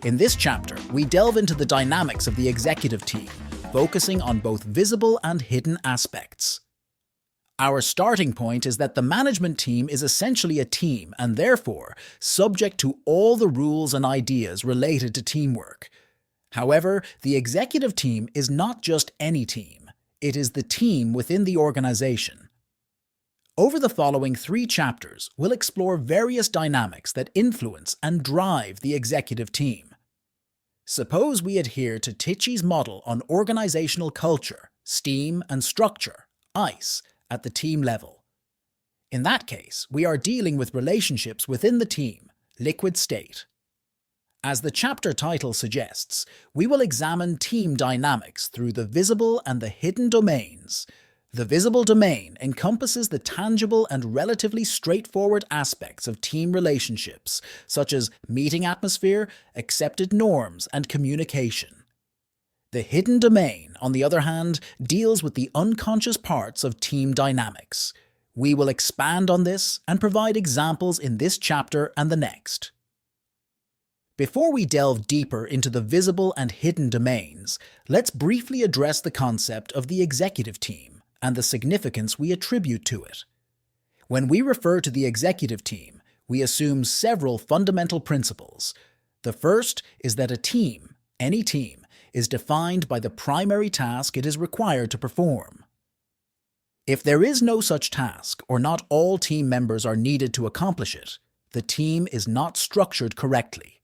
In this chapter, we delve into the dynamics of the executive team, focusing on both visible and hidden aspects. Our starting point is that the management team is essentially a team and therefore subject to all the rules and ideas related to teamwork. However, the executive team is not just any team, it is the team within the organization. Over the following 3 chapters, we'll explore various dynamics that influence and drive the executive team. Suppose we adhere to Tichy's model on organizational culture, STEAM, and structure, ICE, at the team level. In that case, we are dealing with relationships within the team, liquid state. As the chapter title suggests, we will examine team dynamics through the visible and the hidden domains. The visible domain encompasses the tangible and relatively straightforward aspects of team relationships, such as meeting atmosphere, accepted norms, and communication. The hidden domain, on the other hand, deals with the unconscious parts of team dynamics. We will expand on this and provide examples in this chapter and the next. Before we delve deeper into the visible and hidden domains, let's briefly address the concept of the executive team and the significance we attribute to it. When we refer to the executive team, we assume several fundamental principles. The first is that a team, any team, is defined by the primary task it is required to perform. If there is no such task, or not all team members are needed to accomplish it, the team is not structured correctly.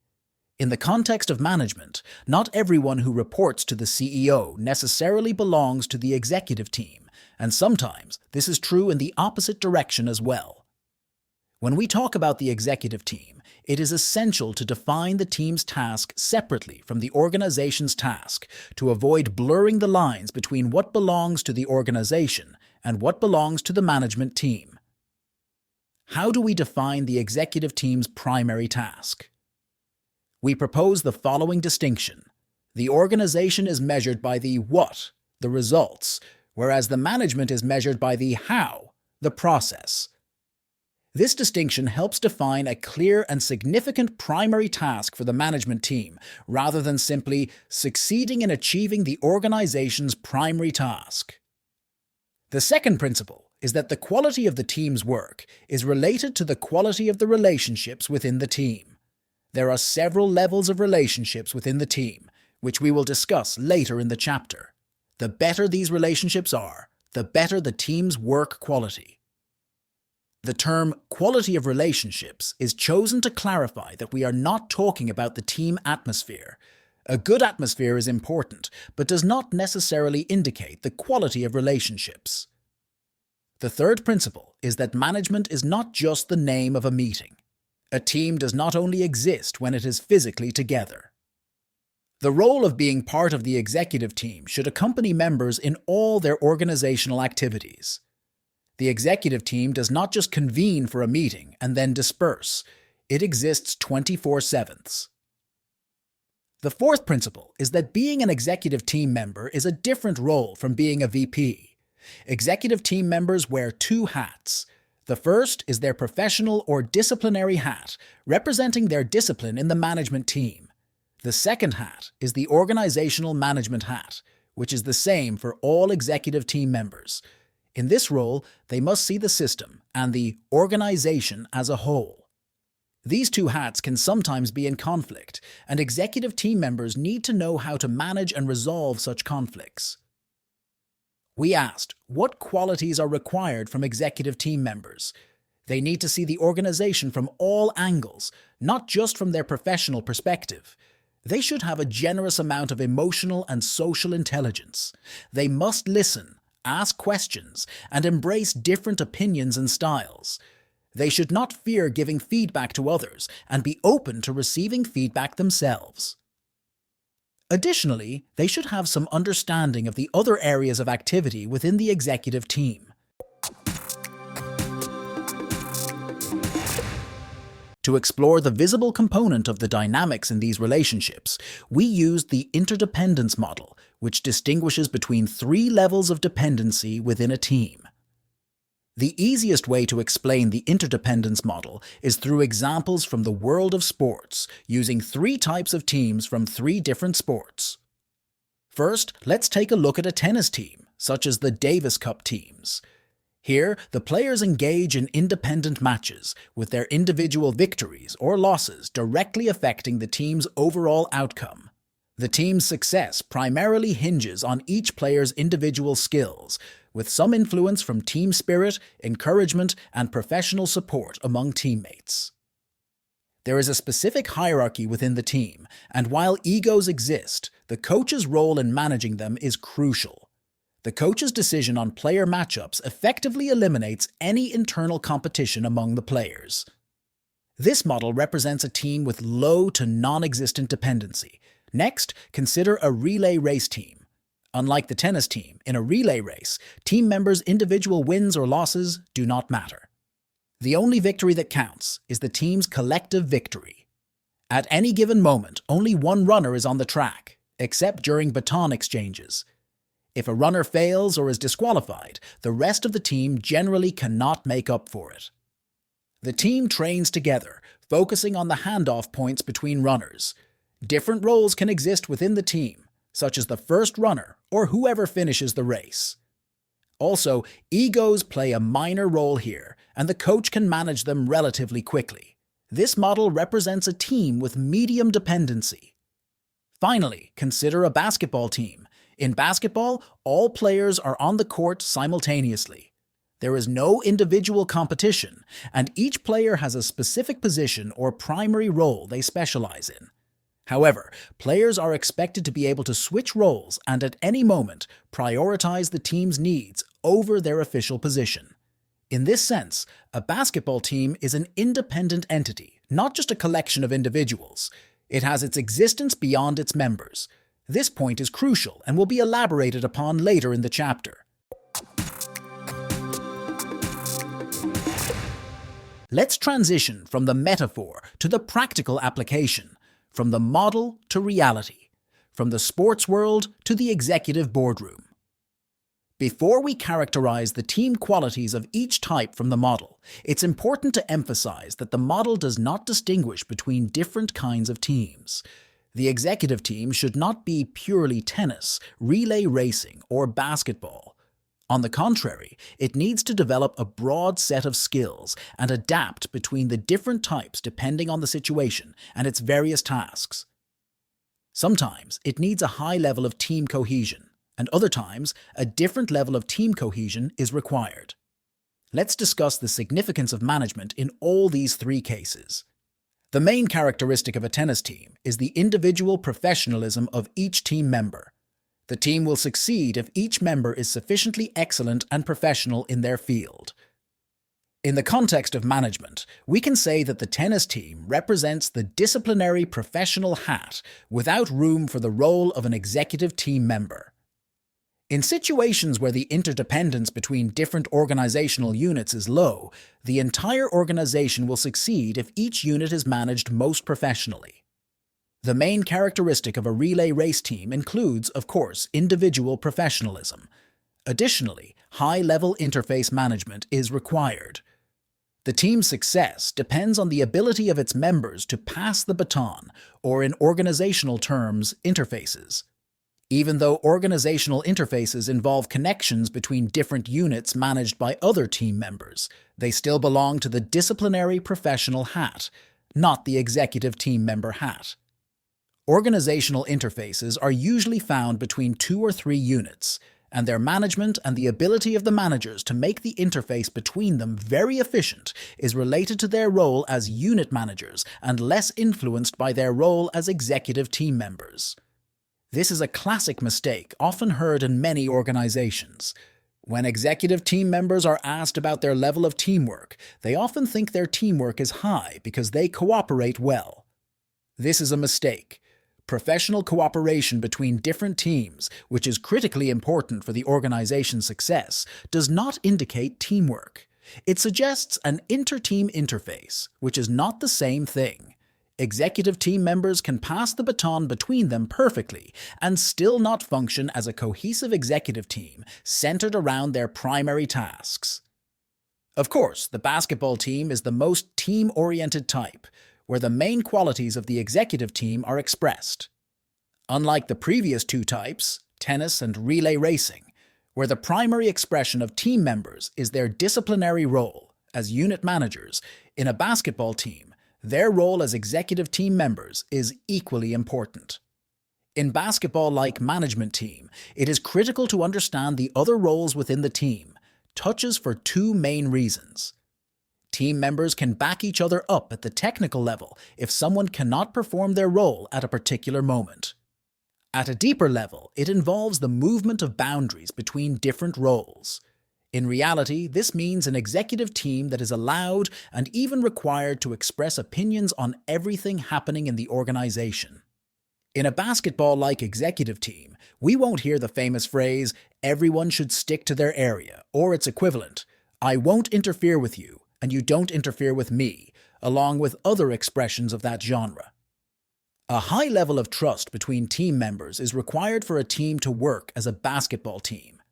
In the context of management, not everyone who reports to the CEO necessarily belongs to the executive team, and sometimes this is true in the opposite direction as well. When we talk about the executive team, it is essential to define the team's task separately from the organization's task to avoid blurring the lines between what belongs to the organization and what belongs to the management team. How do we define the executive team's primary task? We propose the following distinction. The organization is measured by the what, the results, whereas the management is measured by the how, the process. This distinction helps define a clear and significant primary task for the management team, rather than simply succeeding in achieving the organization's primary task. The second principle is that the quality of the team's work is related to the quality of the relationships within the team. There are several levels of relationships within the team, which we will discuss later in the chapter. The better these relationships are, the better the team's work quality. The term quality of relationships is chosen to clarify that we are not talking about the team atmosphere. A good atmosphere is important, but does not necessarily indicate the quality of relationships. The third principle is that management is not just the name of a meeting. A team does not only exist when it is physically together. The role of being part of the executive team should accompany members in all their organizational activities. The executive team does not just convene for a meeting and then disperse. It exists 24/7. The fourth principle is that being an executive team member is a different role from being a VP. Executive team members wear 2 hats. The first is their professional or disciplinary hat, representing their discipline in the management team. The second hat is the organizational management hat, which is the same for all executive team members. In this role, they must see the system and the organization as a whole. These 2 hats can sometimes be in conflict, and executive team members need to know how to manage and resolve such conflicts. We asked, what qualities are required from executive team members? They need to see the organization from all angles, not just from their professional perspective. They should have a generous amount of emotional and social intelligence. They must listen, ask questions, and embrace different opinions and styles. They should not fear giving feedback to others and be open to receiving feedback themselves. Additionally, they should have some understanding of the other areas of activity within the executive team. To explore the visible component of the dynamics in these relationships, we used the interdependence model, which distinguishes between 3 levels of dependency within a team. The easiest way to explain the interdependence model is through examples from the world of sports, using three types of teams from three different sports. First, let's take a look at a tennis team, such as the Davis Cup teams. Here, the players engage in independent matches, with their individual victories or losses directly affecting the team's overall outcome. The team's success primarily hinges on each player's individual skills, with some influence from team spirit, encouragement, and professional support among teammates. There is a specific hierarchy within the team, and while egos exist, the coach's role in managing them is crucial. The coach's decision on player matchups effectively eliminates any internal competition among the players. This model represents a team with low to non-existent dependency. Next, consider a relay race team. Unlike the tennis team, in a relay race, team members' individual wins or losses do not matter. The only victory that counts is the team's collective victory. At any given moment, only one runner is on the track, except during baton exchanges. If a runner fails or is disqualified, the rest of the team generally cannot make up for it. The team trains together, focusing on the handoff points between runners. Different roles can exist within the team, such as the first runner or whoever finishes the race. Also, egos play a minor role here, and the coach can manage them relatively quickly. This model represents a team with medium dependency. Finally, consider a basketball team. In basketball, all players are on the court simultaneously. There is no individual competition, and each player has a specific position or primary role they specialize in. However, players are expected to be able to switch roles and at any moment prioritize the team's needs over their official position. In this sense, a basketball team is an independent entity, not just a collection of individuals. It has its existence beyond its members. This point is crucial and will be elaborated upon later in the chapter. Let's transition from the metaphor to the practical application, from the model to reality, from the sports world to the executive boardroom. Before we characterize the team qualities of each type from the model, it's important to emphasize that the model does not distinguish between different kinds of teams. The executive team should not be purely tennis, relay racing, or basketball. On the contrary, it needs to develop a broad set of skills and adapt between the different types depending on the situation and its various tasks. Sometimes it needs a high level of team cohesion, and other times a different level of team cohesion is required. Let's discuss the significance of management in all these three cases. The main characteristic of a tennis team is the individual professionalism of each team member. The team will succeed if each member is sufficiently excellent and professional in their field. In the context of management, we can say that the tennis team represents the disciplinary professional hat without room for the role of an executive team member. In situations where the interdependence between different organizational units is low, the entire organization will succeed if each unit is managed most professionally. The main characteristic of a relay race team includes, of course, individual professionalism. Additionally, high-level interface management is required. The team's success depends on the ability of its members to pass the baton, or in organizational terms, interfaces. Even though organizational interfaces involve connections between different units managed by other team members, they still belong to the disciplinary professional hat, not the executive team member hat. Organizational interfaces are usually found between 2 or 3 units, and their management and the ability of the managers to make the interface between them very efficient is related to their role as unit managers and less influenced by their role as executive team members. This is a classic mistake often heard in many organizations. When executive team members are asked about their level of teamwork, they often think their teamwork is high because they cooperate well. This is a mistake. Professional cooperation between different teams, which is critically important for the organization's success, does not indicate teamwork. It suggests an inter-team interface, which is not the same thing. Executive team members can pass the baton between them perfectly and still not function as a cohesive executive team centered around their primary tasks. Of course, the basketball team is the most team-oriented type, where the main qualities of the executive team are expressed. Unlike the previous two types, tennis and relay racing, where the primary expression of team members is their disciplinary role as unit managers, in a basketball team, their role as executive team members is equally important. In basketball-like management team, it is critical to understand the other roles within the team, touches for two main reasons. Team members can back each other up at the technical level if someone cannot perform their role at a particular moment. At a deeper level, it involves the movement of boundaries between different roles. In reality, this means an executive team that is allowed and even required to express opinions on everything happening in the organization. In a basketball-like executive team, we won't hear the famous phrase, "everyone should stick to their area," or its equivalent, "I won't interfere with you, and you don't interfere with me," along with other expressions of that genre. A high level of trust between team members is required for a team to work as a basketball team.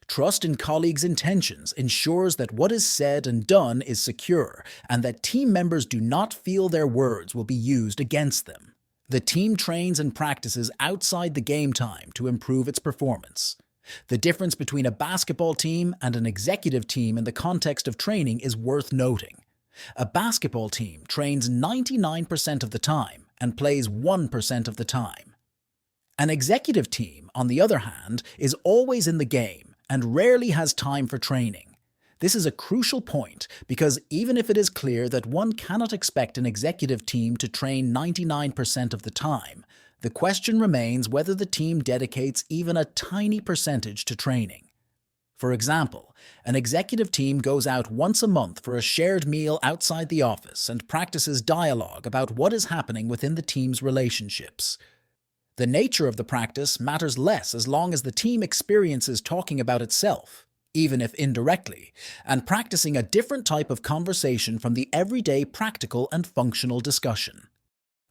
Trust in colleagues' intentions ensures that what is said and done is secure and that team members do not feel their words will be used against them. The team trains and practices outside the game time to improve its performance. The difference between a basketball team and an executive team in the context of training is worth noting. A basketball team trains 99% of the time and plays 1% of the time. An executive team, on the other hand, is always in the game and rarely has time for training. This is a crucial point because even if it is clear that one cannot expect an executive team to train 99% of the time, the question remains whether the team dedicates even a tiny percentage to training. For example, an executive team goes out once a month for a shared meal outside the office and practices dialogue about what is happening within the team's relationships. The nature of the practice matters less as long as the team experiences talking about itself, even if indirectly, and practicing a different type of conversation from the everyday practical and functional discussion.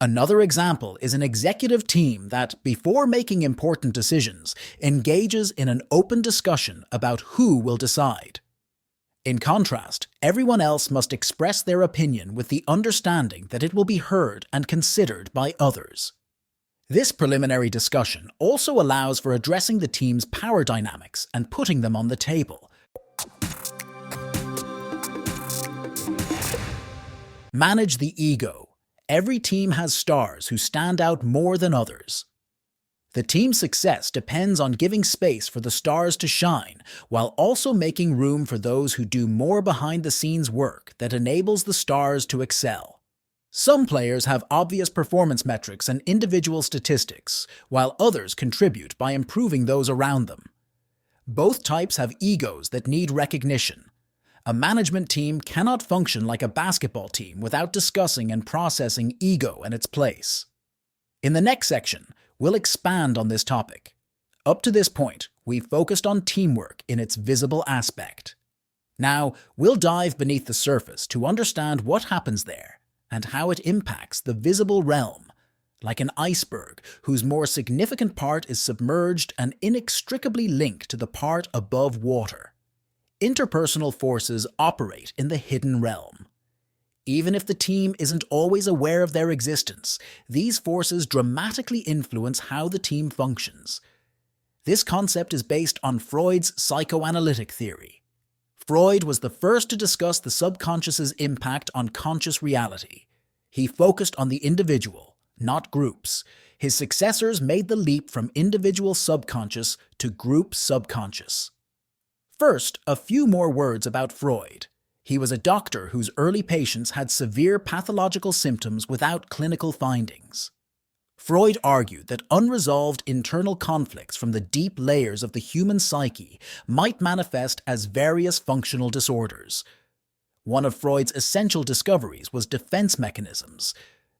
Another example is an executive team that, before making important decisions, engages in an open discussion about who will decide. In contrast, everyone else must express their opinion with the understanding that it will be heard and considered by others. This preliminary discussion also allows for addressing the team's power dynamics and putting them on the table. Manage the ego. Every team has stars who stand out more than others. The team's success depends on giving space for the stars to shine, while also making room for those who do more behind-the-scenes work that enables the stars to excel. Some players have obvious performance metrics and individual statistics, while others contribute by improving those around them. Both types have egos that need recognition. A management team cannot function like a basketball team without discussing and processing ego and its place. In the next section, we'll expand on this topic. Up to this point, we've focused on teamwork in its visible aspect. Now, we'll dive beneath the surface to understand what happens there and how it impacts the visible realm, like an iceberg whose more significant part is submerged and inextricably linked to the part above water. Interpersonal forces operate in the hidden realm. Even if the team isn't always aware of their existence, these forces dramatically influence how the team functions. This concept is based on Freud's psychoanalytic theory. Freud was the first to discuss the subconscious's impact on conscious reality. He focused on the individual, not groups. His successors made the leap from individual subconscious to group subconscious. First, a few more words about Freud. He was a doctor whose early patients had severe pathological symptoms without clinical findings. Freud argued that unresolved internal conflicts from the deep layers of the human psyche might manifest as various functional disorders. One of Freud's essential discoveries was defense mechanisms.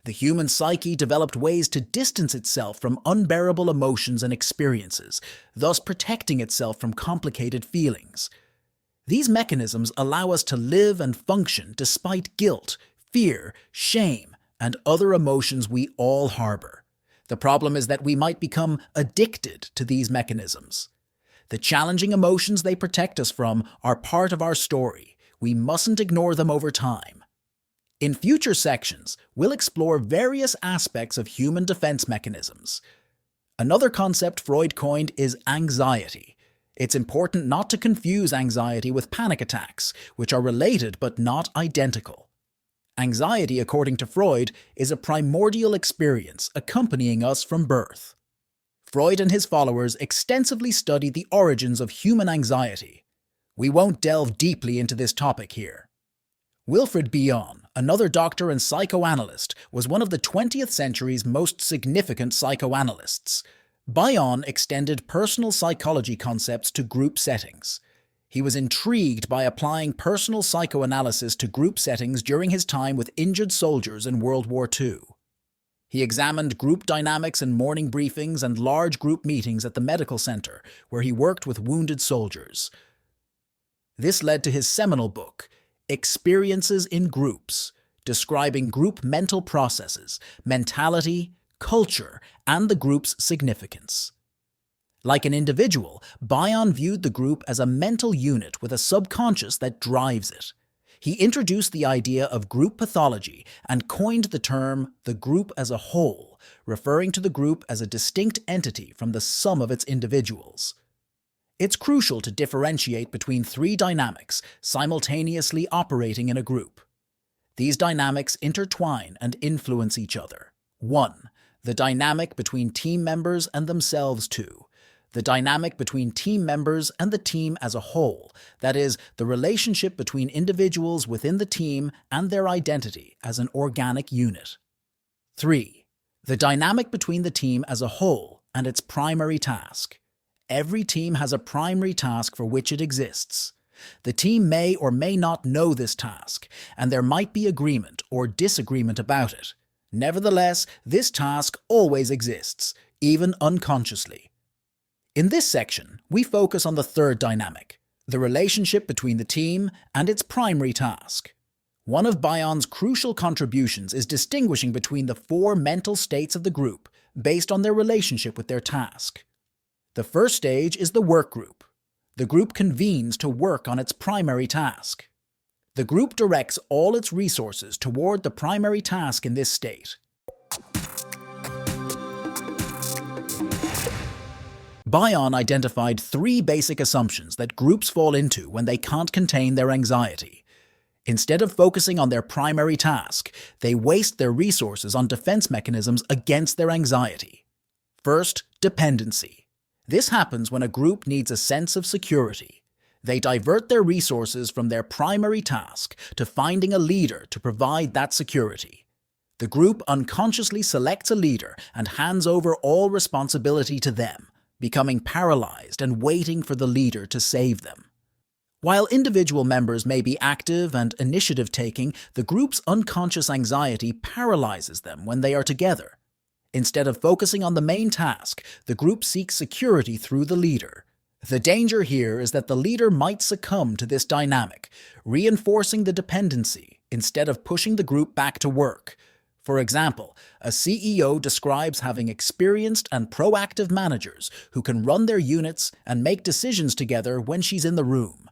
The human psyche developed ways to distance itself from unbearable emotions and experiences, thus protecting itself from complicated feelings. These mechanisms allow us to live and function despite guilt, fear, shame, and other emotions we all harbor. The problem is that we might become addicted to these mechanisms. The challenging emotions they protect us from are part of our story. we mustn't ignore them over time. In future sections, we'll explore various aspects of human defense mechanisms. Another concept Freud coined is anxiety. It's important not to confuse anxiety with panic attacks, which are related but not identical. Anxiety, according to Freud, is a primordial experience accompanying us from birth. Freud and his followers extensively studied the origins of human anxiety. We won't delve deeply into this topic here. Wilfred Bion, another doctor and psychoanalyst, was one of the 20th century's most significant psychoanalysts. Bion extended personal psychology concepts to group settings. He was intrigued by applying personal psychoanalysis to group settings during his time with injured soldiers in World War II. He examined group dynamics in morning briefings and large group meetings at the medical center, where he worked with wounded soldiers. This led to his seminal book, Experiences in Groups, describing group mental processes, mentality, culture, and the group's significance. Like an individual, Bion viewed the group as a mental unit with a subconscious that drives it. He introduced the idea of group pathology and coined the term the group as a whole, referring to the group as a distinct entity from the sum of its individuals. It's crucial to differentiate between three dynamics simultaneously operating in a group. These dynamics intertwine and influence each other. 1. The dynamic between team members and themselves. 2. The dynamic between team members and the team as a whole, that is, the relationship between individuals within the team and their identity as an organic unit. 3. The dynamic between the team as a whole and its primary task. Every team has a primary task for which it exists. The team may or may not know this task, and there might be agreement or disagreement about it. Nevertheless, this task always exists, even unconsciously. In this section, we focus on the third dynamic, the relationship between the team and its primary task. One of Bion's crucial contributions is distinguishing between the four mental states of the group based on their relationship with their task. The first stage is the work group. The group convenes to work on its primary task. The group directs all its resources toward the primary task in this state. Bion identified three basic assumptions that groups fall into when they can't contain their anxiety. Instead of focusing on their primary task, they waste their resources on defense mechanisms against their anxiety. First, dependency. This happens when a group needs a sense of security. They divert their resources from their primary task to finding a leader to provide that security. The group unconsciously selects a leader and hands over all responsibility to them, becoming paralyzed and waiting for the leader to save them. While individual members may be active and initiative-taking, the group's unconscious anxiety paralyzes them when they are together. Instead of focusing on the main task, the group seeks security through the leader. The danger here is that the leader might succumb to this dynamic, reinforcing the dependency instead of pushing the group back to work. For example, a CEO describes having experienced and proactive managers who can run their units and make decisions together when she's in the room.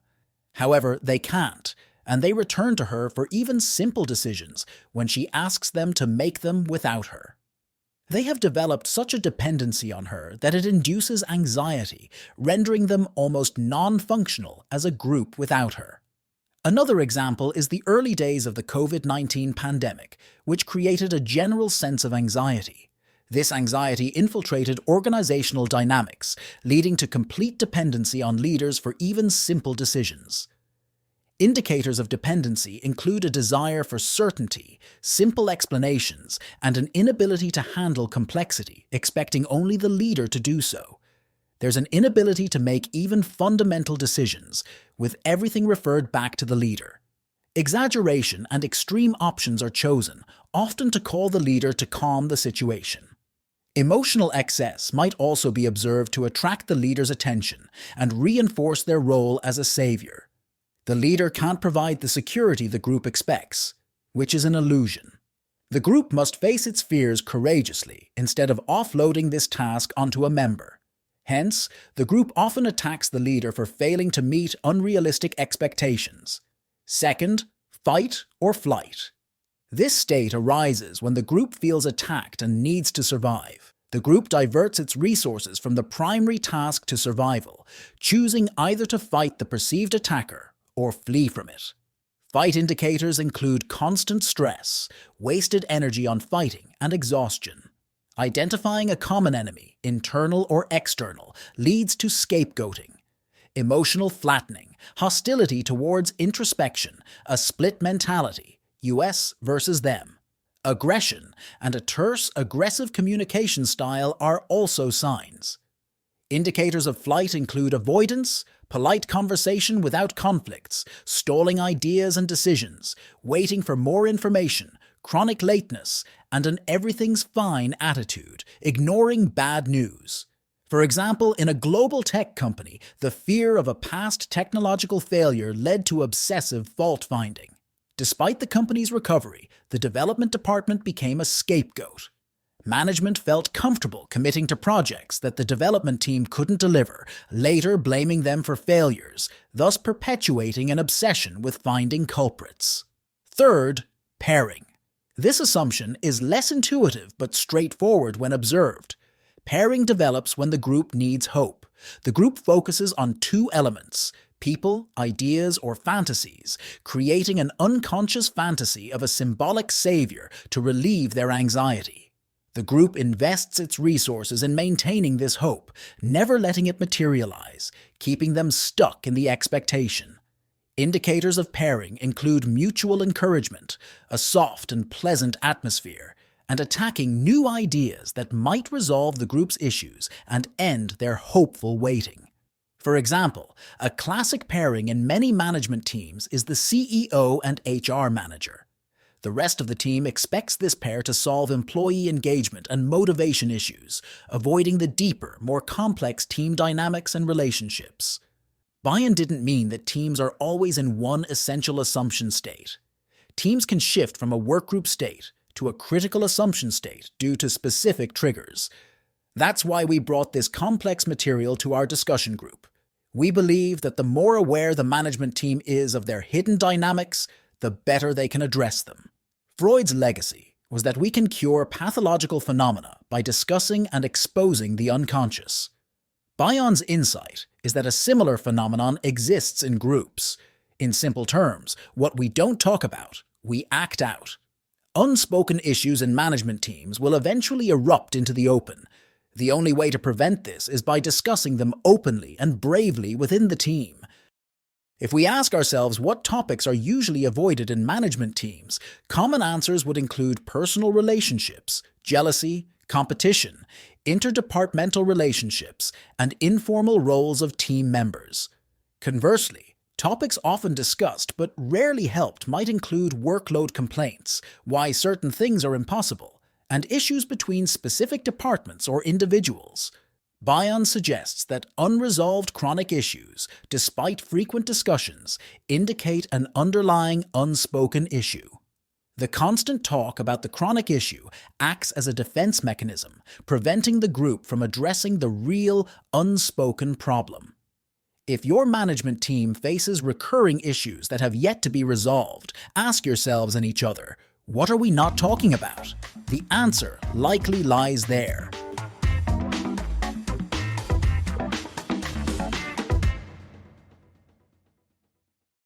However, they can't, and they return to her for even simple decisions when she asks them to make them without her. They have developed such a dependency on her that it induces anxiety, rendering them almost non-functional as a group without her. Another example is the early days of the COVID-19 pandemic, which created a general sense of anxiety. This anxiety infiltrated organizational dynamics, leading to complete dependency on leaders for even simple decisions. Indicators of dependency include a desire for certainty, simple explanations, and an inability to handle complexity, expecting only the leader to do so. There's an inability to make even fundamental decisions, with everything referred back to the leader. Exaggeration and extreme options are chosen, often to call the leader to calm the situation. Emotional excess might also be observed to attract the leader's attention and reinforce their role as a savior. The leader can't provide the security the group expects, which is an illusion. The group must face its fears courageously instead of offloading this task onto a member. Hence, the group often attacks the leader for failing to meet unrealistic expectations. Second, fight or flight. This state arises when the group feels attacked and needs to survive. The group diverts its resources from the primary task to survival, choosing either to fight the perceived attacker or flee from it. Fight indicators include constant stress, wasted energy on fighting, and exhaustion. Identifying a common enemy, internal or external, leads to scapegoating. Emotional flattening, hostility towards introspection, a split mentality, US versus them. Aggression and a terse, aggressive communication style are also signs. Indicators of flight include avoidance, polite conversation without conflicts, stalling ideas and decisions, waiting for more information, chronic lateness, and an everything's fine attitude, ignoring bad news. For example, in a global tech company, the fear of a past technological failure led to obsessive fault-finding. Despite the company's recovery, the development department became a scapegoat. Management felt comfortable committing to projects that the development team couldn't deliver, later blaming them for failures, thus perpetuating an obsession with finding culprits. Third, pairing. This assumption is less intuitive but straightforward when observed. Pairing develops when the group needs hope. The group focuses on two elements: people, ideas, or fantasies, creating an unconscious fantasy of a symbolic savior to relieve their anxiety. The group invests its resources in maintaining this hope, never letting it materialize, keeping them stuck in the expectation. Indicators of pairing include mutual encouragement, a soft and pleasant atmosphere, and attacking new ideas that might resolve the group's issues and end their hopeful waiting. For example, a classic pairing in many management teams is the CEO and HR manager. The rest of the team expects this pair to solve employee engagement and motivation issues, avoiding the deeper, more complex team dynamics and relationships. Buy-in didn't mean that teams are always in one essential assumption state. Teams can shift from a workgroup state to a critical assumption state due to specific triggers. That's why we brought this complex material to our discussion group. We believe that the more aware the management team is of their hidden dynamics, the better they can address them. Freud's legacy was that we can cure pathological phenomena by discussing and exposing the unconscious. Bion's insight is that a similar phenomenon exists in groups. In simple terms, what we don't talk about, we act out. Unspoken issues in management teams will eventually erupt into the open. The only way to prevent this is by discussing them openly and bravely within the team. If we ask ourselves what topics are usually avoided in management teams, common answers would include personal relationships, jealousy, competition, interdepartmental relationships, and informal roles of team members. Conversely, topics often discussed but rarely helped might include workload complaints, why certain things are impossible, and issues between specific departments or individuals. Bion suggests that unresolved chronic issues, despite frequent discussions, indicate an underlying unspoken issue. The constant talk about the chronic issue acts as a defense mechanism, preventing the group from addressing the real, unspoken problem. If your management team faces recurring issues that have yet to be resolved, ask yourselves and each other, what are we not talking about? The answer likely lies there.